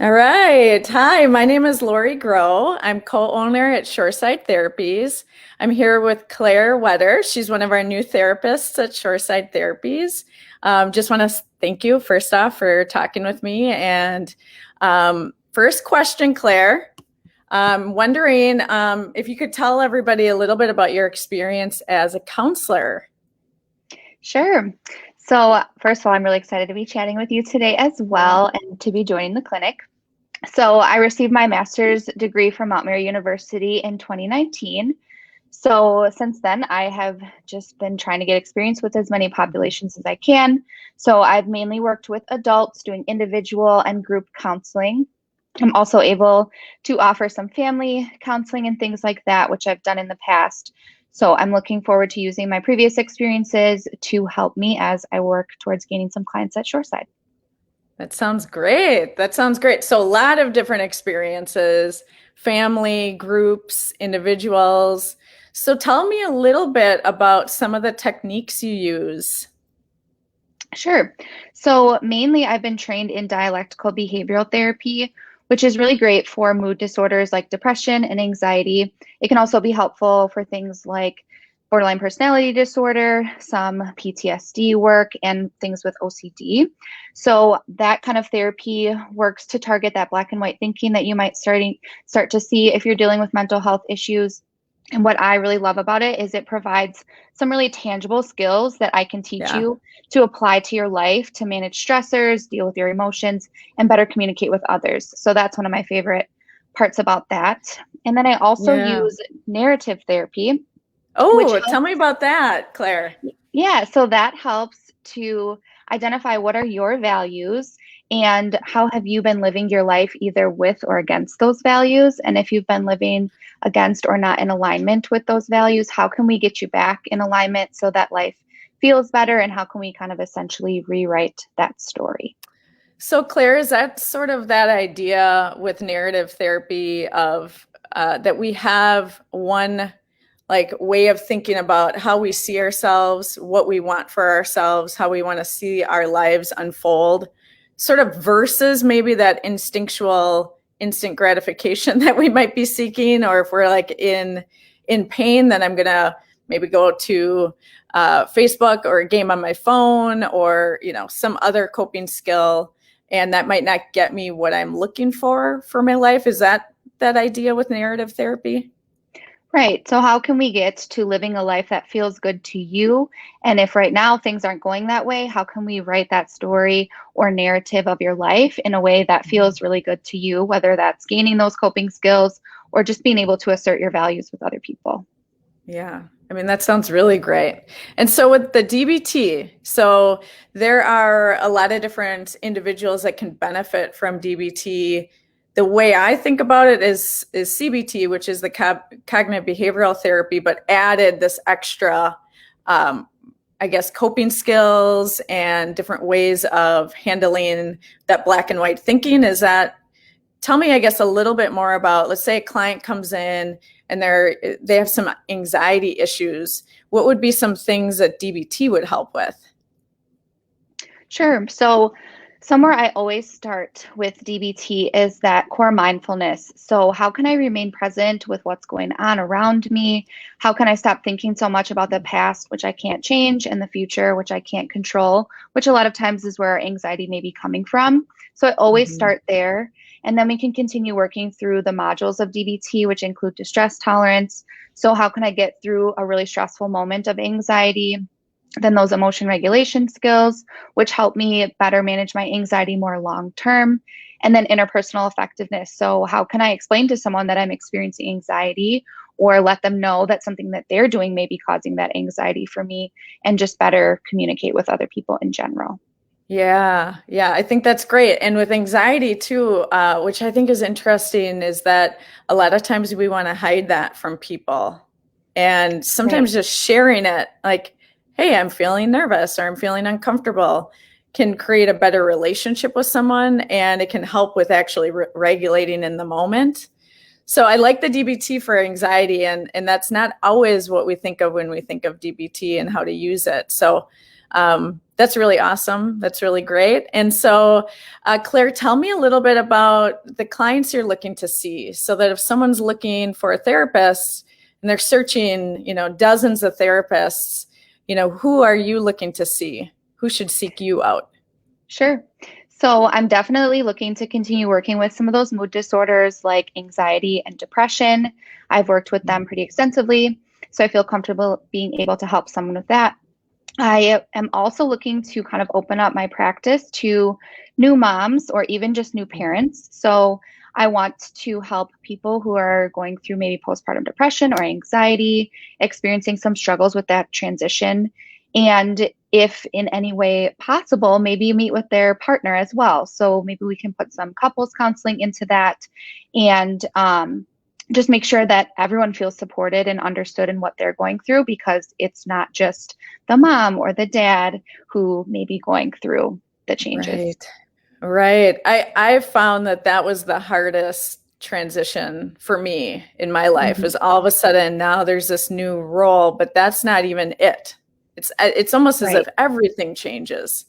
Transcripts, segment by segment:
All right. Hi, my name is Lori Groh. I'm co-owner at Shoreside Therapies. I'm here with Claire Whetter. She's one of our new therapists at Shoreside Therapies. Just want to thank you, first off, for talking with me. And first question, Claire. I'm wondering if you could tell everybody a little bit about your experience as a counselor. Sure. So, first of all, I'm really excited to be chatting with you today as well and to be joining the clinic. So, I received my master's degree from Mount Mary University in 2019. So, since then, I have just been trying to get experience with as many populations as I can. So, I've mainly worked with adults doing individual and group counseling. I'm also able to offer some family counseling and things like that, which I've done in the past. So I'm looking forward to using my previous experiences to help me as I work towards gaining some clients at Shoreside. That sounds great. That sounds great. So a lot of different experiences, family, groups, individuals. So tell me a little bit about some of the techniques you use. Sure. So mainly I've been trained in dialectical behavioral therapy, which is really great for mood disorders like depression and anxiety. It can also be helpful for things like borderline personality disorder, some PTSD work, and things with OCD. So that kind of therapy works to target that black and white thinking that you might start to see if you're dealing with mental health issues. And what I really love about it is it provides some really tangible skills that I can teach Yeah. you to apply to your life to manage stressors, deal with your emotions, and better communicate with others. So that's one of my favorite parts about that. And then I also Yeah. use narrative therapy, which Oh, tell helps. me about that, Claire. Yeah, so that helps to identify what are your values and how have you been living your life either with or against those values. And if you've been living against or not in alignment with those values, how can we get you back in alignment so that life feels better? And how can we kind of essentially rewrite that story? So, Claire, is that sort of that idea with narrative therapy of that we have one like way of thinking about how we see ourselves, what we want for ourselves, how we want to see our lives unfold, sort of versus maybe that instinctual instant gratification that we might be seeking, or if we're like in pain, then I'm gonna maybe go to Facebook or a game on my phone, or some other coping skill, and that might not get me what I'm looking for my life. Is that idea with narrative therapy? Right. So, how can we get to living a life that feels good to you? And if right now things aren't going that way, how can we write that story or narrative of your life in a way that feels really good to you, whether that's gaining those coping skills or just being able to assert your values with other people? Yeah. I mean, that sounds really great. And so with the DBT, so there are a lot of different individuals that can benefit from DBT. The way I think about it is CBT, which is the cognitive behavioral therapy, but added this extra, I guess, coping skills and different ways of handling that black and white thinking. Tell me, I guess, a little bit more about, let's say a client comes in and they have some anxiety issues. What would be some things that DBT would help with? Sure. So, somewhere I always start with DBT is that core mindfulness. So, how can I remain present with what's going on around me? How can I stop thinking so much about the past, which I can't change, and the future, which I can't control, which a lot of times is where our anxiety may be coming from. So, I always Mhm. start there. And then we can continue working through the modules of DBT, which include distress tolerance. So, how can I get through a really stressful moment of anxiety? Then those emotion regulation skills, which help me better manage my anxiety more long term. And then interpersonal effectiveness. So, how can I explain to someone that I'm experiencing anxiety or let them know that something that they're doing may be causing that anxiety for me and just better communicate with other people in general? Yeah, yeah, I think that's great. And with anxiety too, which I think is interesting, is that a lot of times we want to hide that from people. And Right. sometimes just sharing it, like, hey, I'm feeling nervous or I'm feeling uncomfortable, can create a better relationship with someone, and it can help with actually regulating in the moment. So I like the DBT for anxiety, and that's not always what we think of when we think of DBT and how to use it. So That's really awesome. That's really great. And so, Claire, tell me a little bit about the clients you're looking to see, so that if someone's looking for a therapist and they're searching, dozens of therapists, who are you looking to see? Who should seek you out? Sure. So I'm definitely looking to continue working with some of those mood disorders like anxiety and depression. I've worked with them pretty extensively, so I feel comfortable being able to help someone with that. I am also looking to kind of open up my practice to new moms or even just new parents. So I want to help people who are going through maybe postpartum depression or anxiety, experiencing some struggles with that transition. And if in any way possible, maybe meet with their partner as well. So maybe we can put some couples counseling into that and just make sure that everyone feels supported and understood in what they're going through, because it's not just the mom or the dad who may be going through the changes. Right. I've found that was the hardest transition for me in my life, is all of a sudden now there's this new role, but that's not even it. It's almost as if everything changes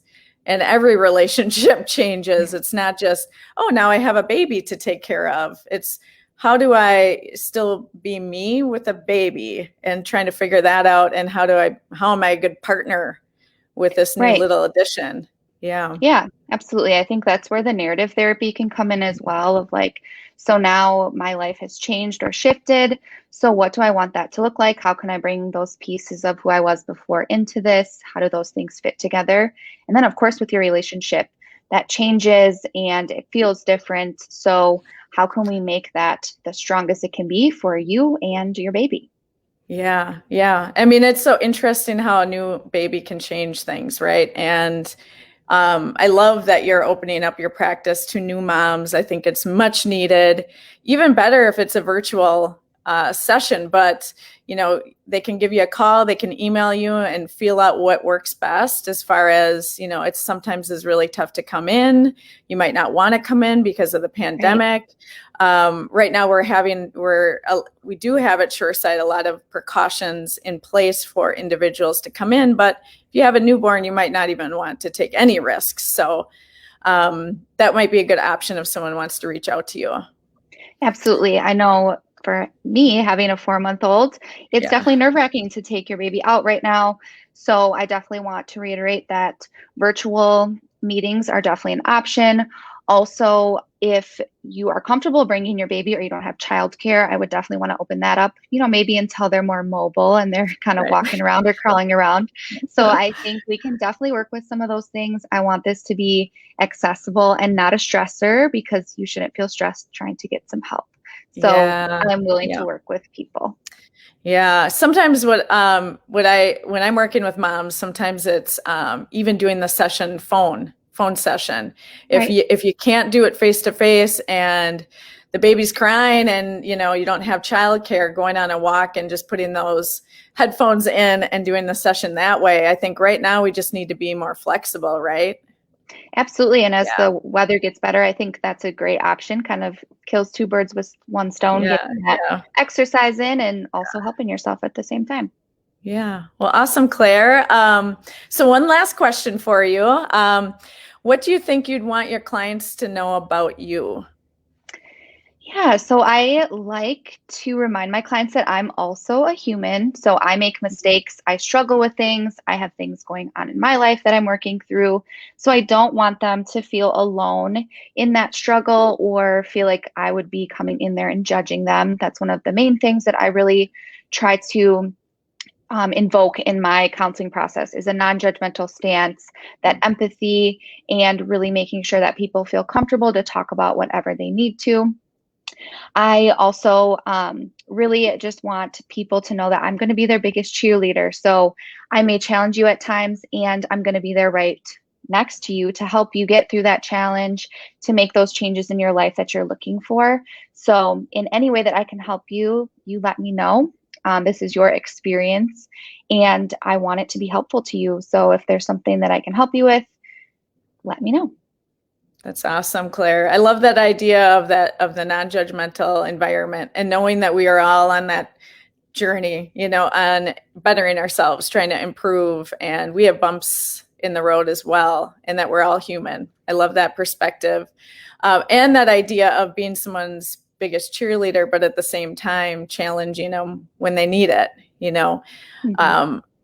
and every relationship changes. It's not just, oh, now I have a baby to take care of. It's, how do I still be me with a baby, and trying to figure that out? And how am I a good partner with this new little addition? Yeah. Yeah, absolutely. I think that's where the narrative therapy can come in as well, of like, so now my life has changed or shifted. So what do I want that to look like? How can I bring those pieces of who I was before into this? How do those things fit together? And then of course, with your relationship, that changes and it feels different. So how can we make that the strongest it can be for you and your baby? Yeah. Yeah. I mean, it's so interesting how a new baby can change things, right? And I love that you're opening up your practice to new moms. I think it's much needed. Even better if it's a virtual session, but they can give you a call, they can email you and feel out what works best. As far as, it's sometimes is really tough to come in. You might not want to come in because of the pandemic. Right now we do have at Shoreside a lot of precautions in place for individuals to come in, but if you have a newborn, you might not even want to take any risks. So that might be a good option if someone wants to reach out to you. Absolutely. I know for me, having a 4-month-old, it's definitely nerve-wracking to take your baby out right now. So I definitely want to reiterate that virtual meetings are definitely an option. Also, if you are comfortable bringing your baby or you don't have childcare, I would definitely want to open that up, maybe until they're more mobile and they're kind of walking around or crawling around. So I think we can definitely work with some of those things. I want this to be accessible and not a stressor, because you shouldn't feel stressed trying to get some help. So I'm willing to work with people. Yeah. Sometimes when I'm working with moms, sometimes it's even doing the phone session. If you can't do it face to face and the baby's crying and you don't have childcare, going on a walk and just putting those headphones in and doing the session that way. I think right now we just need to be more flexible, right? Absolutely. And as the weather gets better, I think that's a great option. Kind of kills two birds with one stone, getting that exercise in and also helping yourself at the same time. Yeah. Well, awesome, Claire. So one last question for you. What do you think you'd want your clients to know about you? Yeah, so I like to remind my clients that I'm also a human. So I make mistakes. I struggle with things. I have things going on in my life that I'm working through. So I don't want them to feel alone in that struggle or feel like I would be coming in there and judging them. That's one of the main things that I really try to invoke in my counseling process, is a non-judgmental stance, that empathy, and really making sure that people feel comfortable to talk about whatever they need to. I also really just want people to know that I'm going to be their biggest cheerleader. So I may challenge you at times, and I'm going to be there right next to you to help you get through that challenge, to make those changes in your life that you're looking for. So in any way that I can help you, you let me know. This is your experience, and I want it to be helpful to you. So if there's something that I can help you with, let me know. That's awesome, Claire. I love that idea of the non-judgmental environment, and knowing that we are all on that journey, on bettering ourselves, trying to improve, and we have bumps in the road as well, and that we're all human. I love that perspective. And that idea of being someone's biggest cheerleader, but at the same time challenging them when they need it,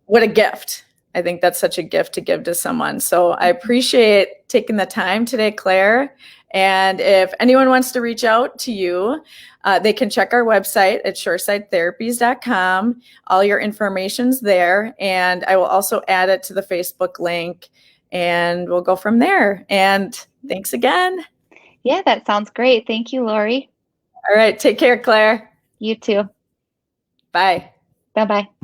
what a gift. I think that's such a gift to give to someone. So I appreciate taking the time today, Claire. And if anyone wants to reach out to you, they can check our website at shoresidetherapies.com. All your information's there. And I will also add it to the Facebook link, and we'll go from there. And thanks again. Yeah, that sounds great. Thank you, Lori. All right. Take care, Claire. You too. Bye. Bye-bye.